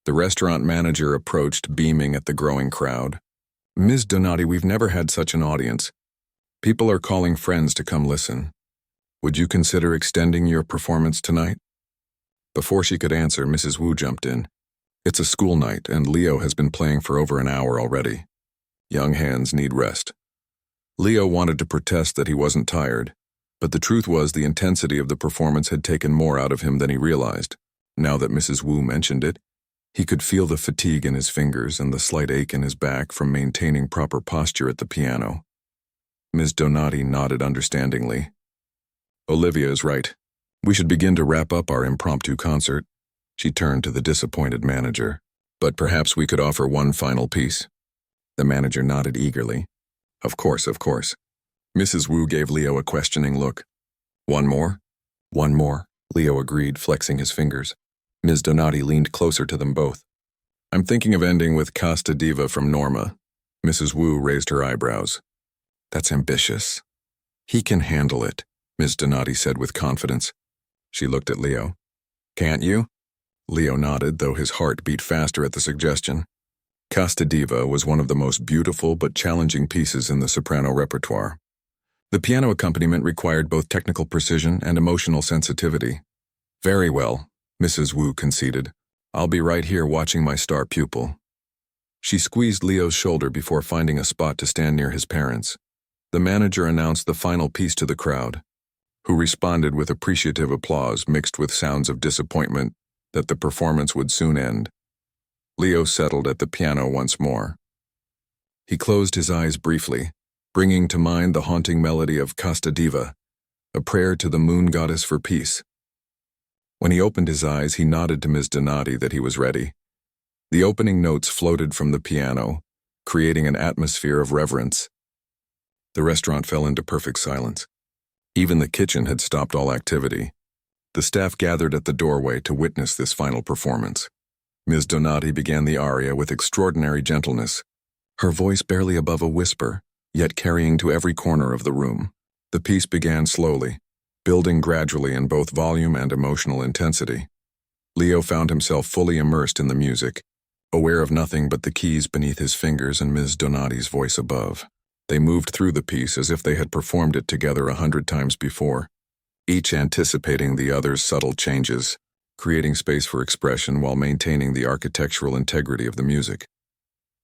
The restaurant manager approached, beaming at the growing crowd. "Ms. Donati, we've never had such an audience. People are calling friends to come listen. Would you consider extending your performance tonight?" Before she could answer, Mrs. Wu jumped in. "It's a school night, and Leo has been playing for over an hour already. Young hands need rest." Leo wanted to protest that he wasn't tired, but the truth was the intensity of the performance had taken more out of him than he realized. Now that Mrs. Wu mentioned it, he could feel the fatigue in his fingers and the slight ache in his back from maintaining proper posture at the piano. Ms. Donati nodded understandingly. "Olivia is right. We should begin to wrap up our impromptu concert." She turned to the disappointed manager. "But perhaps we could offer one final piece." The manager nodded eagerly. Of course. Mrs. Wu gave Leo a questioning look. "One more?" "One more," Leo agreed, flexing his fingers. Ms. Donati leaned closer to them both. "I'm thinking of ending with Casta Diva from Norma." Mrs. Wu raised her eyebrows. "That's ambitious." "He can handle it," Ms. Donati said with confidence. She looked at Leo. "Can't you?" Leo nodded, though his heart beat faster at the suggestion. Casta Diva was one of the most beautiful but challenging pieces in the soprano repertoire. The piano accompaniment required both technical precision and emotional sensitivity. "Very well," Mrs. Wu conceded. "I'll be right here watching my star pupil." She squeezed Leo's shoulder before finding a spot to stand near his parents. The manager announced the final piece to the crowd, who responded with appreciative applause mixed with sounds of disappointment that the performance would soon end. Leo settled at the piano once more. He closed his eyes briefly, bringing to mind the haunting melody of Casta Diva, a prayer to the moon goddess for peace. When he opened his eyes, he nodded to Ms. Donati that he was ready. The opening notes floated from the piano, creating an atmosphere of reverence. The restaurant fell into perfect silence. Even the kitchen had stopped all activity. The staff gathered at the doorway to witness this final performance. Ms. Donati began the aria with extraordinary gentleness, her voice barely above a whisper, yet carrying to every corner of the room. The piece began slowly, building gradually in both volume and emotional intensity. Leo found himself fully immersed in the music, aware of nothing but the keys beneath his fingers and Ms. Donati's voice above. They moved through the piece as if they had performed it together 100 times before, each anticipating the other's subtle changes, creating space for expression while maintaining the architectural integrity of the music.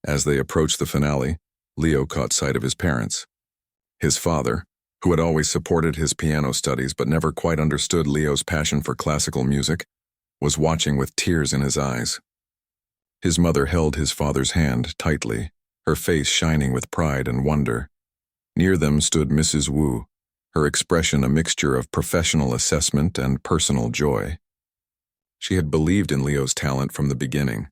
As they approached the finale, Leo caught sight of his parents. His father, who had always supported his piano studies but never quite understood Leo's passion for classical music, was watching with tears in his eyes. His mother held his father's hand tightly, her face shining with pride and wonder. Near them stood Mrs. Wu, her expression a mixture of professional assessment and personal joy. She had believed in Leo's talent from the beginning,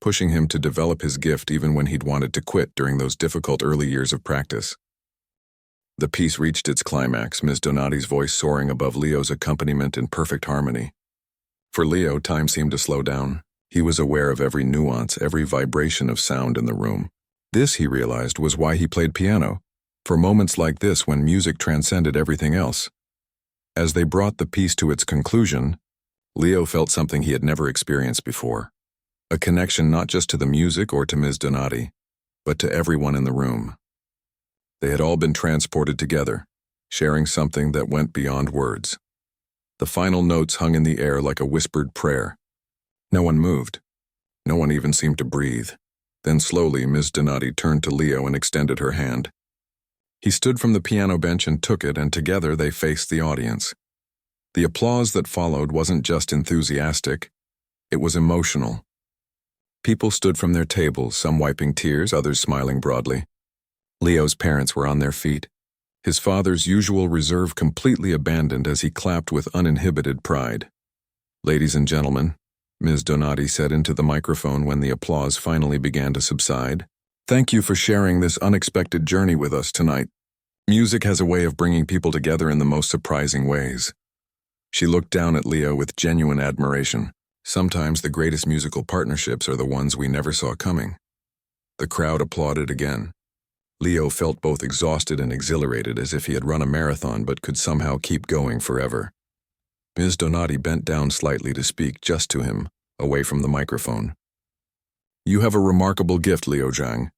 pushing him to develop his gift even when he'd wanted to quit during those difficult early years of practice. The piece reached its climax, Ms. Donati's voice soaring above Leo's accompaniment in perfect harmony. For Leo, time seemed to slow down. He was aware of every nuance, every vibration of sound in the room. This, he realized, was why he played piano, for moments like this when music transcended everything else. As they brought the piece to its conclusion, Leo felt something he had never experienced before. A connection not just to the music or to Ms. Donati, but to everyone in the room. They had all been transported together, sharing something that went beyond words. The final notes hung in the air like a whispered prayer. No one moved. No one even seemed to breathe. Then slowly, Ms. Donati turned to Leo and extended her hand. He stood from the piano bench and took it, and together they faced the audience. The applause that followed wasn't just enthusiastic, it was emotional. People stood from their tables, some wiping tears, others smiling broadly. Leo's parents were on their feet, his father's usual reserve completely abandoned as he clapped with uninhibited pride. "Ladies and gentlemen," Ms. Donati said into the microphone when the applause finally began to subside, "thank you for sharing this unexpected journey with us tonight. Music has a way of bringing people together in the most surprising ways." She looked down at Leo with genuine admiration. Sometimes the greatest musical partnerships are the ones we never saw coming. The crowd applauded again. Leo felt both exhausted and exhilarated, as if he had run a marathon but could somehow keep going forever. Ms. Donati bent down slightly to speak just to him, away from the microphone. "You have a remarkable gift, Leo Zhang.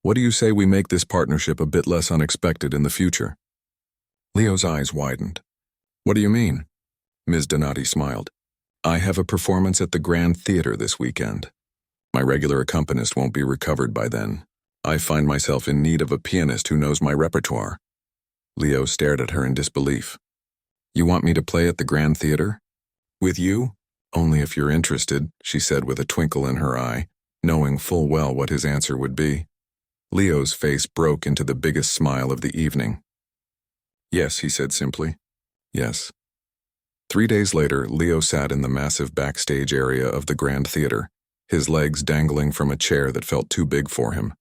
What do you say we make this partnership a bit less unexpected in the future?" Leo's eyes widened. "What do you mean?" Ms. Donati smiled. "I have a performance at the Grand Theater this weekend. My regular accompanist won't be recovered by then. I find myself in need of a pianist who knows my repertoire." Leo stared at her in disbelief. "You want me to play at the Grand Theater? With you? Only if you're interested," she said with a twinkle in her eye, knowing full well what his answer would be. Leo's face broke into the biggest smile of the evening. "Yes," he said simply. "Yes." 3 days later, Leo sat in the massive backstage area of the Grand Theater, his legs dangling from a chair that felt too big for him.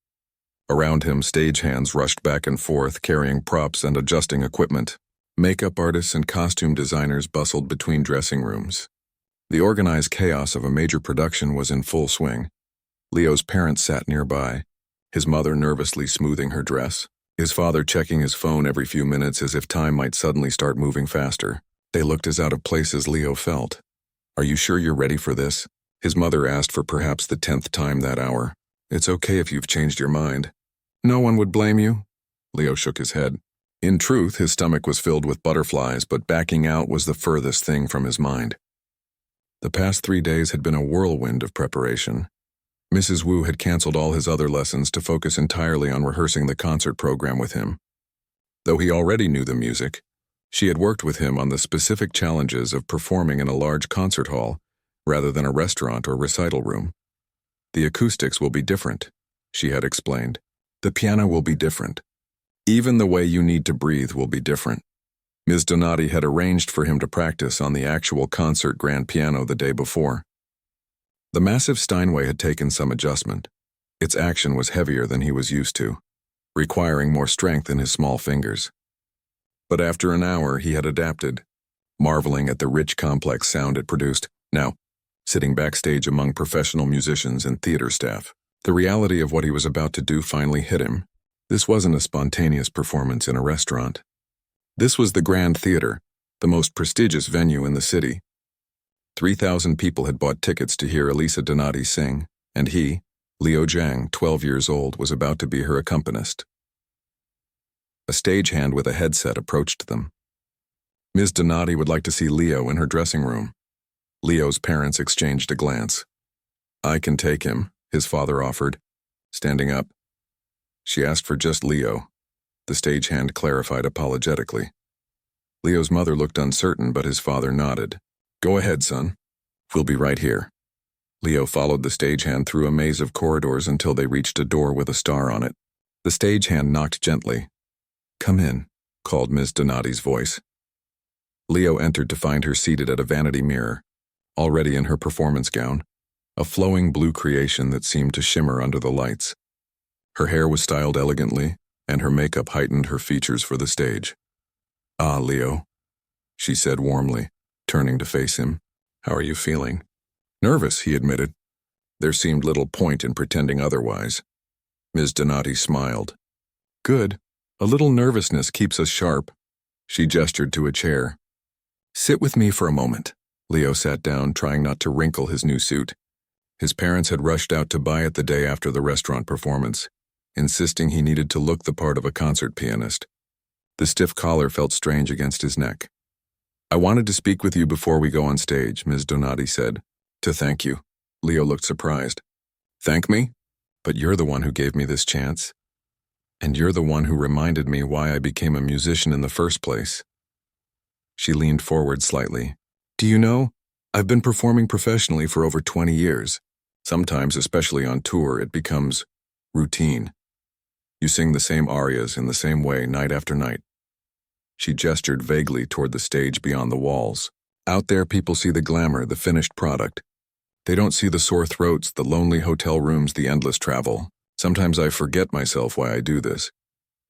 Around him, stagehands rushed back and forth, carrying props and adjusting equipment. Makeup artists and costume designers bustled between dressing rooms. The organized chaos of a major production was in full swing. Leo's parents sat nearby, his mother nervously smoothing her dress, his father checking his phone every few minutes as if time might suddenly start moving faster. They looked as out of place as Leo felt. "Are you sure you're ready for this?" his mother asked for perhaps the 10th time that hour. "It's okay if you've changed your mind." "No one would blame you." Leo shook his head. In truth, his stomach was filled with butterflies, but backing out was the furthest thing from his mind. The past 3 days had been a whirlwind of preparation. Mrs. Wu had canceled all his other lessons to focus entirely on rehearsing the concert program with him. Though he already knew the music, she had worked with him on the specific challenges of performing in a large concert hall rather than a restaurant or recital room. "The acoustics will be different," she had explained. "The piano will be different. Even the way you need to breathe will be different." Ms. Donati had arranged for him to practice on the actual concert grand piano the day before. The massive Steinway had taken some adjustment. Its action was heavier than he was used to, requiring more strength in his small fingers. But after an hour, he had adapted, marveling at the rich, complex sound it produced. Now, sitting backstage among professional musicians and theater staff, the reality of what he was about to do finally hit him. This wasn't a spontaneous performance in a restaurant. This was the Grand Theater, the most prestigious venue in the city. 3,000 people had bought tickets to hear Elisa Donati sing, and he, Leo Zhang, 12 years old, was about to be her accompanist. A stagehand with a headset approached them. Ms. Donati would like to see Leo in her dressing room. Leo's parents exchanged a glance. "I can take him," his father offered, standing up. "She asked for just Leo," the stagehand clarified apologetically. Leo's mother looked uncertain, but his father nodded. "Go ahead, son. We'll be right here." Leo followed the stagehand through a maze of corridors until they reached a door with a star on it. The stagehand knocked gently. "Come in," called Ms. Donati's voice. Leo entered to find her seated at a vanity mirror, already in her performance gown, a flowing blue creation that seemed to shimmer under the lights. Her hair was styled elegantly, and her makeup heightened her features for the stage. "Ah, Leo," she said warmly, turning to face him. "How are you feeling?" "Nervous," he admitted. There seemed little point in pretending otherwise. Ms. Donati smiled. "Good. A little nervousness keeps us sharp." She gestured to a chair. "Sit with me for a moment." Leo sat down, trying not to wrinkle his new suit. His parents had rushed out to buy it the day after the restaurant performance, insisting he needed to look the part of a concert pianist. The stiff collar felt strange against his neck. "I wanted to speak with you before we go on stage," Ms. Donati said. "To thank you." Leo looked surprised. "Thank me? But you're the one who gave me this chance. And you're the one who reminded me why I became a musician in the first place." She leaned forward slightly. "Do you know, I've been performing professionally for over 20 years. Sometimes, especially on tour, it becomes routine. You sing the same arias in the same way night after night." She gestured vaguely toward the stage beyond the walls. "Out there, people see the glamour, the finished product. They don't see the sore throats, the lonely hotel rooms, the endless travel. Sometimes I forget myself why I do this."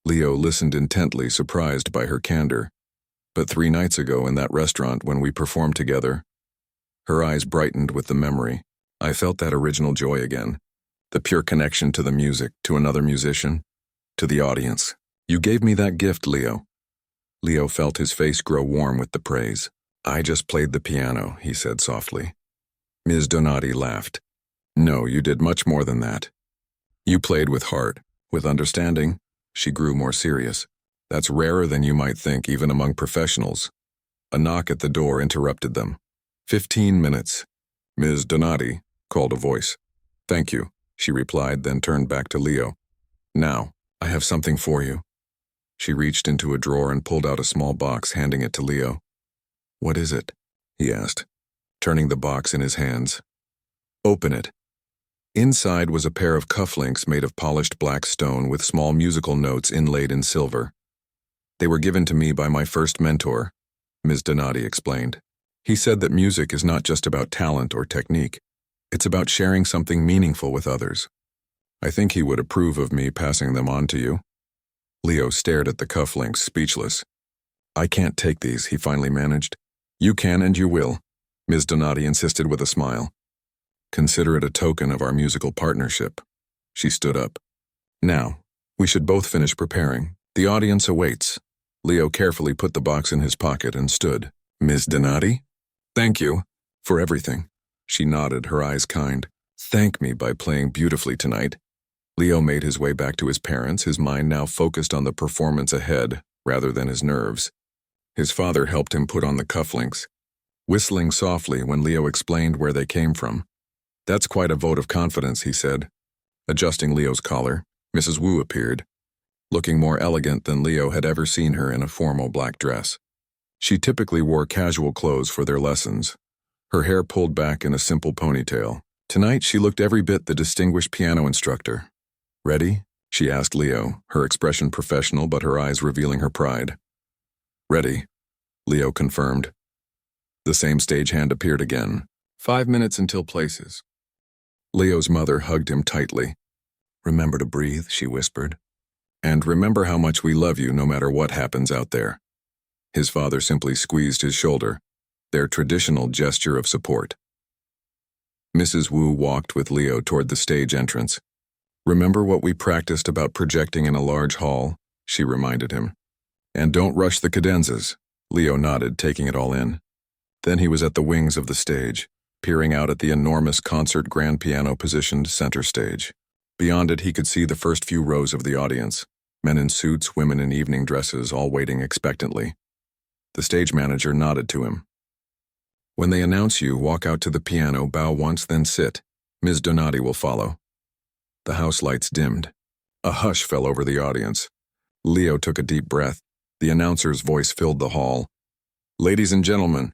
Leo listened intently, surprised by her candor. "But 3 nights ago in that restaurant when we performed together," her eyes brightened with the memory, "I felt that original joy again. The pure connection to the music, to another musician, to the audience. You gave me that gift, Leo." Leo felt his face grow warm with the praise. "I just played the piano," he said softly. Ms. Donati laughed. "No, you did much more than that. You played with heart, with understanding." She grew more serious. "That's rarer than you might think, even among professionals." A knock at the door interrupted them. 15 minutes. "Ms. Donati," called a voice. "Thank you," she replied, then turned back to Leo. "Now, I have something for you." She reached into a drawer and pulled out a small box, handing it to Leo. "What is it?" he asked, turning the box in his hands. "Open it." Inside was a pair of cufflinks made of polished black stone with small musical notes inlaid in silver. "They were given to me by my first mentor," Ms. Donati explained. "He said that music is not just about talent or technique. It's about sharing something meaningful with others. I think he would approve of me passing them on to you." Leo stared at the cufflinks, speechless. "I can't take these," he finally managed. "You can and you will," Ms. Donati insisted with a smile. "Consider it a token of our musical partnership." She stood up. "Now, we should both finish preparing. The audience awaits." Leo carefully put the box in his pocket and stood. "Ms. Donati? Thank you for everything." She nodded, her eyes kind. "Thank me by playing beautifully tonight." Leo made his way back to his parents, his mind now focused on the performance ahead rather than his nerves. His father helped him put on the cufflinks, whistling softly when Leo explained where they came from. "That's quite a vote of confidence," he said. Adjusting Leo's collar, Mrs. Wu appeared, looking more elegant than Leo had ever seen her in a formal black dress. She typically wore casual clothes for their lessons, her hair pulled back in a simple ponytail. Tonight she looked every bit the distinguished piano instructor. "Ready?" she asked Leo, her expression professional but her eyes revealing her pride. "Ready," Leo confirmed. The same stagehand appeared again. 5 minutes until places. Leo's mother hugged him tightly. "Remember to breathe," she whispered. "And remember how much we love you no matter what happens out there." His father simply squeezed his shoulder, their traditional gesture of support. Mrs. Wu walked with Leo toward the stage entrance. "Remember what we practiced about projecting in a large hall?" she reminded him. "And don't rush the cadenzas." Leo nodded, taking it all in. Then he was at the wings of the stage, peering out at the enormous concert grand piano positioned center stage. Beyond it, he could see the first few rows of the audience, men in suits, women in evening dresses, all waiting expectantly. The stage manager nodded to him. "When they announce you, walk out to the piano, bow once, then sit. Ms. Donati will follow." The house lights dimmed. A hush fell over the audience. Leo took a deep breath. The announcer's voice filled the hall. "Ladies and gentlemen,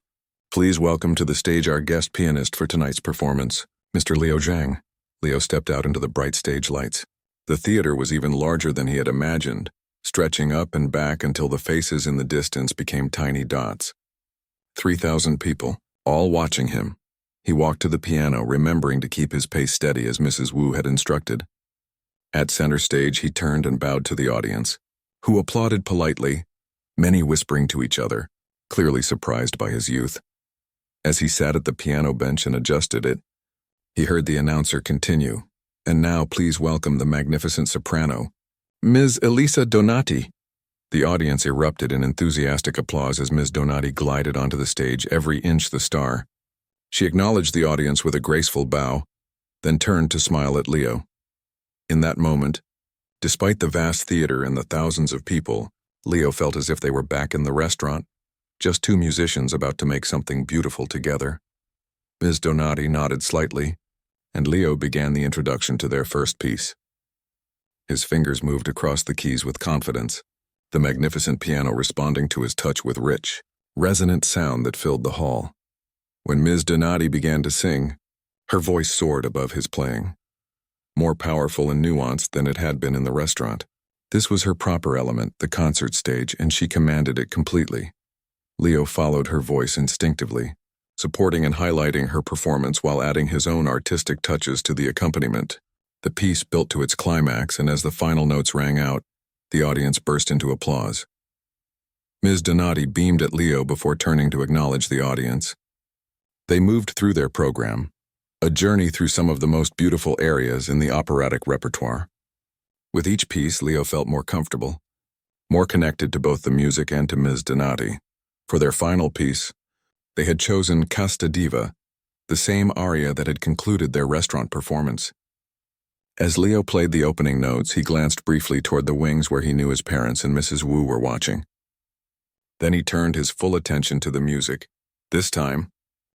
please welcome to the stage our guest pianist for tonight's performance, Mr. Liu Zhang. Leo stepped out into the bright stage lights. The theater was even larger than he had imagined, stretching up and back until the faces in the distance became tiny dots. 3,000 people, all watching him. He walked to the piano, remembering to keep his pace steady as Mrs. Wu had instructed. At center stage, he turned and bowed to the audience, who applauded politely, many whispering to each other, clearly surprised by his youth. As he sat at the piano bench and adjusted it, he heard the announcer continue, "And now please welcome the magnificent soprano, Ms. Elisa Donati." The audience erupted in enthusiastic applause as Ms. Donati glided onto the stage, every inch the star. She acknowledged the audience with a graceful bow, then turned to smile at Leo. In that moment, despite the vast theater and the thousands of people, Leo felt as if they were back in the restaurant, just two musicians about to make something beautiful together. Ms. Donati nodded slightly, and Leo began the introduction to their first piece. His fingers moved across the keys with confidence, the magnificent piano responding to his touch with rich, resonant sound that filled the hall. When Ms. Donati began to sing, her voice soared above his playing, more powerful and nuanced than it had been in the restaurant. This was her proper element, the concert stage, and she commanded it completely. Leo followed her voice instinctively, supporting and highlighting her performance while adding his own artistic touches to the accompaniment. The piece built to its climax, and as the final notes rang out, the audience burst into applause. Ms. Donati beamed at Leo before turning to acknowledge the audience. They moved through their program, a journey through some of the most beautiful areas in the operatic repertoire. With each piece, Leo felt more comfortable, more connected to both the music and to Ms. Donati. For their final piece, they had chosen Casta Diva, the same aria that had concluded their restaurant performance. As Leo played the opening notes, he glanced briefly toward the wings where he knew his parents and Mrs. Wu were watching. Then he turned his full attention to the music. This time,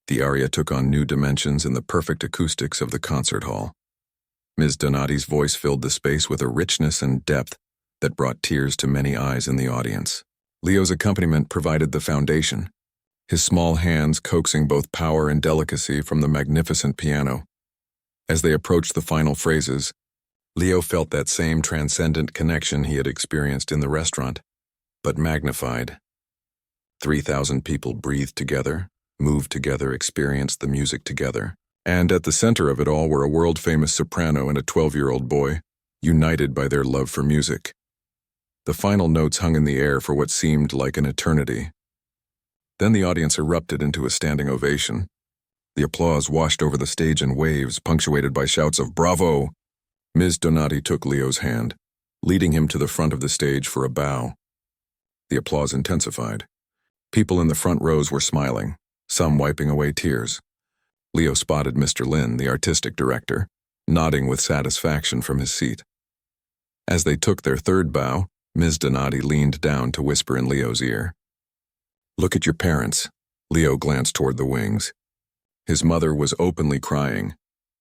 the aria took on new dimensions in the perfect acoustics of the concert hall. Ms. Donati's voice filled the space with a richness and depth that brought tears to many eyes in the audience. Leo's accompaniment provided the foundation, his small hands coaxing both power and delicacy from the magnificent piano. As they approached the final phrases, Leo felt that same transcendent connection he had experienced in the restaurant, but magnified. 3,000 people breathed together, moved together, experienced the music together. And at the center of it all were a world-famous soprano and a 12-year-old boy, united by their love for music. The final notes hung in the air for what seemed like an eternity. Then the audience erupted into a standing ovation. The applause washed over the stage in waves, punctuated by shouts of "Bravo!" Ms. Donati took Leo's hand, leading him to the front of the stage for a bow. The applause intensified. People in the front rows were smiling, some wiping away tears. Leo spotted Mr. Lin, the artistic director, nodding with satisfaction from his seat. As they took their third bow, Ms. Donati leaned down to whisper in Leo's ear. "Look at your parents." Leo glanced toward the wings. His mother was openly crying,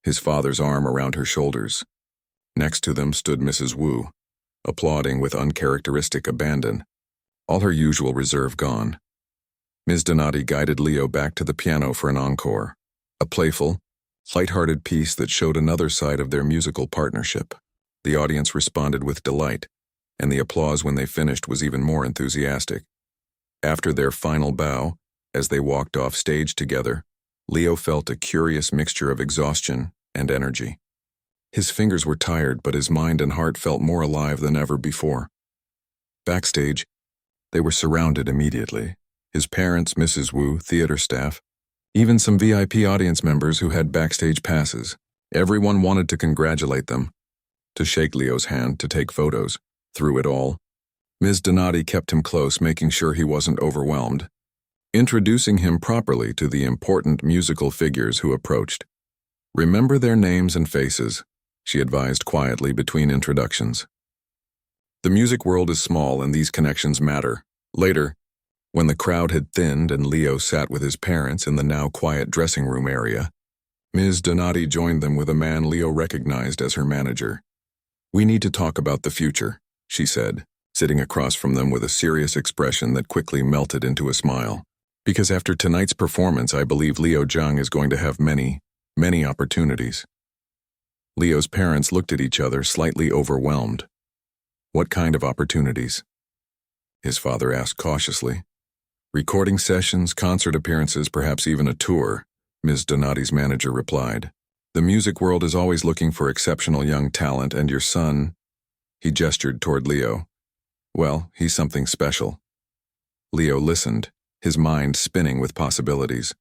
his father's arm around her shoulders. Next to them stood Mrs. Wu, applauding with uncharacteristic abandon, all her usual reserve gone. Ms. Donati guided Leo back to the piano for an encore, a playful, light-hearted piece that showed another side of their musical partnership. The audience responded with delight, and the applause when they finished was even more enthusiastic. After their final bow, as they walked off stage together, Leo felt a curious mixture of exhaustion and energy. His fingers were tired, but his mind and heart felt more alive than ever before. Backstage, they were surrounded immediately. His parents, Mrs. Wu, theater staff, even some VIP audience members who had backstage passes. Everyone wanted to congratulate them, to shake Leo's hand, to take photos. Through it all, Ms. Donati kept him close, making sure he wasn't overwhelmed, introducing him properly to the important musical figures who approached. "Remember their names and faces," she advised quietly between introductions. The music world is small and these connections matter. Later, when the crowd had thinned and Leo sat with his parents in the now quiet dressing room area, Ms. Donati joined them with a man Leo recognized as her manager. "We need to talk about the future," she said, sitting across from them with a serious expression that quickly melted into a smile. "Because after tonight's performance, I believe Liu Zhang is going to have many, Many opportunities. Leo's parents looked at each other, slightly overwhelmed. What kind of opportunities? His father asked cautiously. Recording sessions, concert appearances, perhaps even a tour, Ms. Donati's manager replied. The music world is always looking for exceptional young talent, and your son, he gestured toward Leo. Well, he's something special. Leo listened, his mind spinning with possibilities.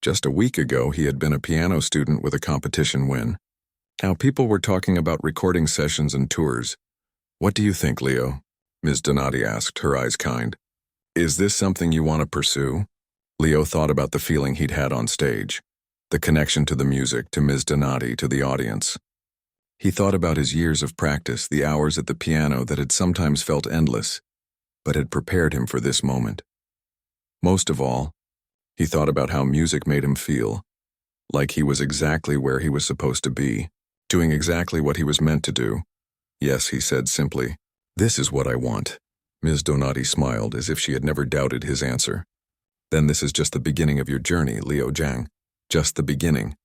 Just a week ago, he had been a piano student with a competition win. Now people were talking about recording sessions and tours. What do you think, Leo? Ms. Donati asked, her eyes kind. Is this something you want to pursue? Leo thought about the feeling he'd had on stage, the connection to the music, to Ms. Donati, to the audience. He thought about his years of practice, the hours at the piano that had sometimes felt endless, but had prepared him for this moment. Most of all, he thought about how music made him feel, like he was exactly where he was supposed to be, doing exactly what he was meant to do. Yes, he said simply, this is what I want. Ms. Donati smiled as if she had never doubted his answer. Then this is just the beginning of your journey, Leo Jiang. Just the beginning.